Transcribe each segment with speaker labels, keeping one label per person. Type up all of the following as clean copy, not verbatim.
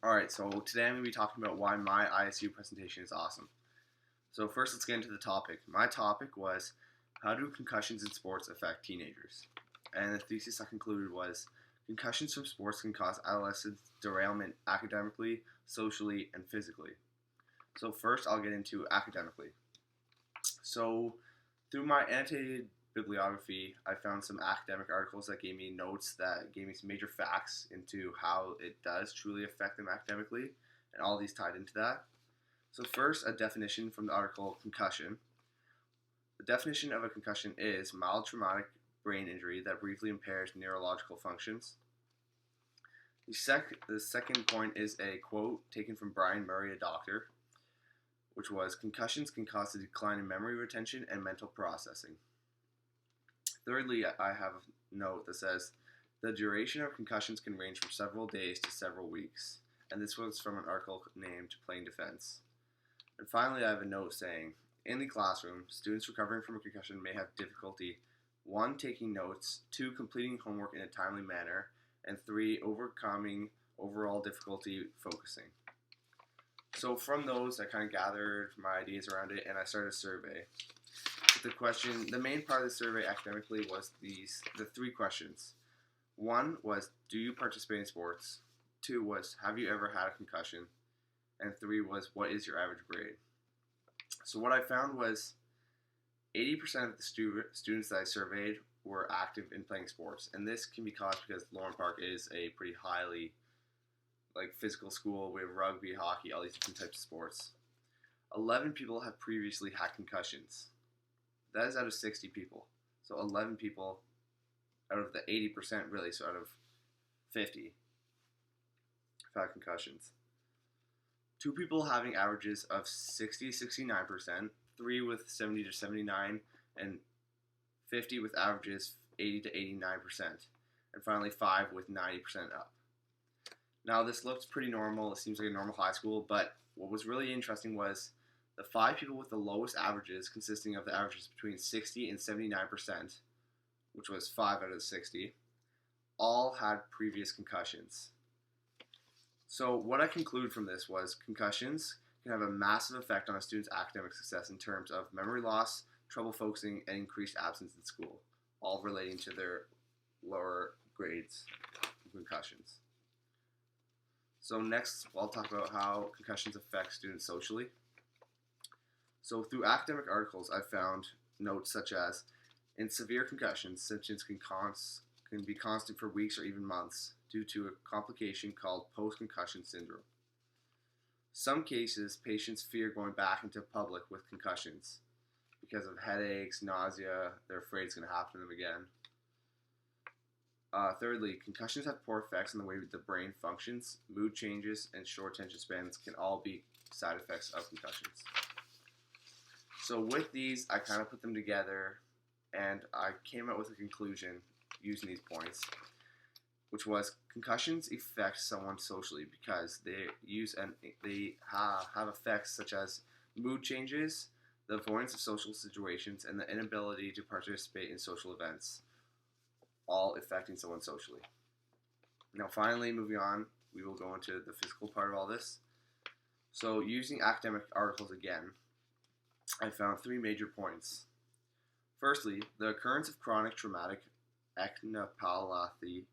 Speaker 1: Alright, so today I'm going to be talking about why my ISU presentation is awesome. So first let's get into the topic. My topic was, how do concussions in sports affect teenagers? And the thesis I concluded was, concussions from sports can cause adolescents derailment academically, socially, and physically. So first I'll get into academically. So through my annotated bibliography, I found some academic articles that gave me notes that gave me some major facts into how it does truly affect them academically, and all these tied into that. So first, a definition from the article Concussion. The definition of a concussion is mild traumatic brain injury that briefly impairs neurological functions. The second point is a quote taken from Brian Murray, a doctor, which was, concussions can cause a decline in memory retention and mental processing. Thirdly, I have a note that says, the duration of concussions can range from several days to several weeks. And this was from an article named Plain Defense. And finally, I have a note saying, in the classroom, students recovering from a concussion may have difficulty 1. Taking notes, 2. Completing homework in a timely manner, and 3. Overcoming overall difficulty focusing. So from those, I kind of gathered my ideas around it, and I started a survey. The main part of the survey academically was the 3 questions. 1 was, do you participate in sports? 2 was, have you ever had a concussion? And 3 was, what is your average grade? So what I found was 80% of the students that I surveyed were active in playing sports. And this can be caused because Lauren Park is a pretty highly physical school. We have rugby, hockey, all these different types of sports. 11 people have previously had concussions. That is out of 60 people. So 11 people out of the 80% really, so out of 50 have had concussions. 2 people having averages of 60 to 69%, 3 with 70 to 79, and 50 with averages 80 to 89%. And finally 5 with 90% up. Now this looks pretty normal, it seems like a normal high school, but what was really interesting was the 5 people with the lowest averages, consisting of the averages between 60 and 79%, which was 5 out of the 60, all had previous concussions. So what I conclude from this was concussions can have a massive effect on a student's academic success in terms of memory loss, trouble focusing, and increased absence in school, all relating to their lower grades of concussions. So next, I'll talk about how concussions affect students socially. So through academic articles, I found notes such as, in severe concussions, symptoms can be constant for weeks or even months due to a complication called post-concussion syndrome. Some cases, patients fear going back into public with concussions because of headaches, nausea, they're afraid it's going to happen to them again. Thirdly, concussions have poor effects on the way the brain functions. Mood changes and short attention spans can all be side effects of concussions. So with these, I kind of put them together, and I came up with a conclusion using these points, which was concussions affect someone socially because they have effects such as mood changes, the avoidance of social situations, and the inability to participate in social events, all affecting someone socially. Now finally, moving on, we will go into the physical part of all this. So using academic articles again, I found 3 major points. Firstly, the occurrence of chronic traumatic encephalopathy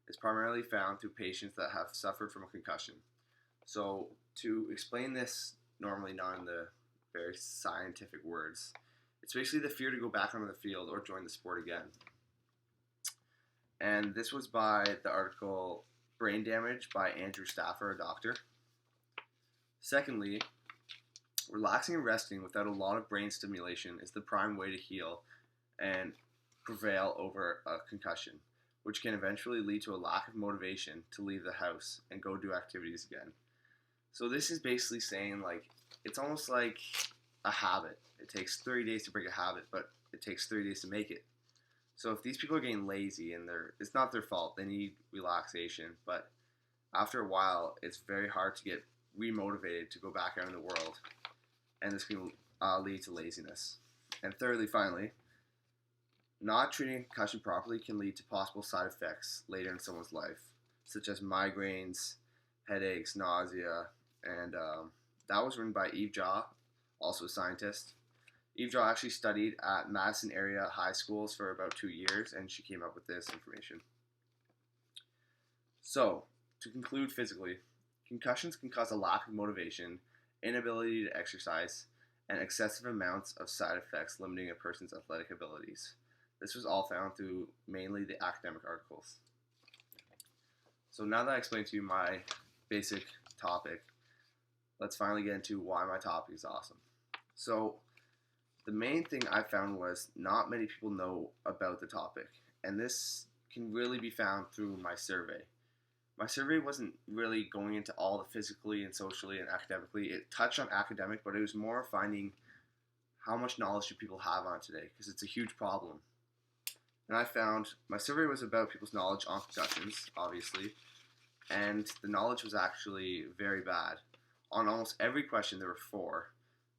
Speaker 1: is primarily found through patients that have suffered from a concussion. So to explain this normally not in the very scientific words, it's basically the fear to go back onto the field or join the sport again. And this was by the article Brain Damage by Andrew Stafford, a doctor. Secondly, relaxing and resting without a lot of brain stimulation is the prime way to heal and prevail over a concussion, which can eventually lead to a lack of motivation to leave the house and go do activities again. So this is basically saying, it's almost like a habit. It takes 30 days to break a habit, but it takes 30 days to make it. So if these people are getting lazy and it's not their fault, they need relaxation, but after a while, it's very hard to get remotivated to go back out in the world, and this can lead to laziness. And thirdly, finally, not treating a concussion properly can lead to possible side effects later in someone's life, such as migraines, headaches, nausea, and that was written by Eve Jaw, also a scientist. Eve Jaw actually studied at Madison area high schools for about 2 years, and she came up with this information. So, to conclude physically, concussions can cause a lack of motivation, inability to exercise, and excessive amounts of side effects limiting a person's athletic abilities. This was all found through mainly the academic articles. So now that I explained to you my basic topic, let's finally get into why my topic is awesome. So the main thing I found was not many people know about the topic, and this can really be found through my survey. My survey wasn't really going into all the physically and socially and academically. It touched on academic, but it was more finding how much knowledge do people have on it today, because it's a huge problem. And I found my survey was about people's knowledge on concussions, obviously, and the knowledge was actually very bad. On almost every question, there were 4.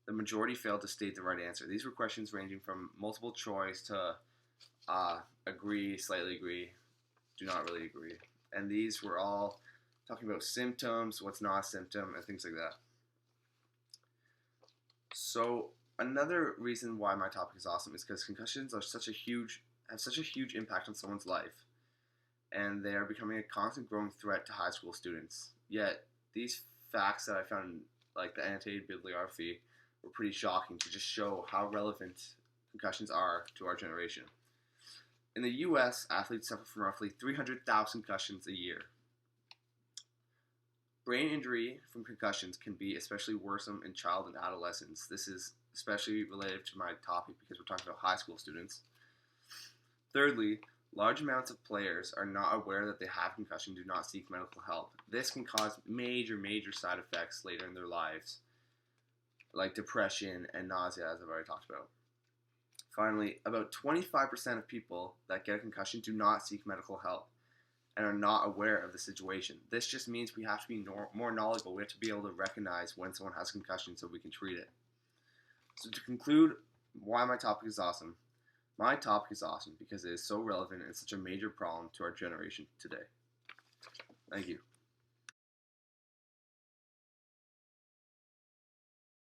Speaker 1: The majority failed to state the right answer. These were questions ranging from multiple choice to agree, slightly agree, do not really agree. And these were all talking about symptoms, what's not a symptom, and things like that. So another reason why my topic is awesome is because concussions have such a huge impact on someone's life, and they are becoming a constant growing threat to high school students. Yet these facts that I found in like the annotated bibliography were pretty shocking to just show how relevant concussions are to our generation. In the U.S., athletes suffer from roughly 300,000 concussions a year. Brain injury from concussions can be especially worrisome in child and adolescents. This is especially related to my topic because we're talking about high school students. Thirdly, large amounts of players are not aware that they have concussion and do not seek medical help. This can cause major side effects later in their lives, like depression and nausea, as I've already talked about. Finally, about 25% of people that get a concussion do not seek medical help and are not aware of the situation. This just means we have to be more knowledgeable. We have to be able to recognize when someone has a concussion so we can treat it. So to conclude why my topic is awesome, my topic is awesome because it is so relevant and such a major problem to our generation today. Thank you.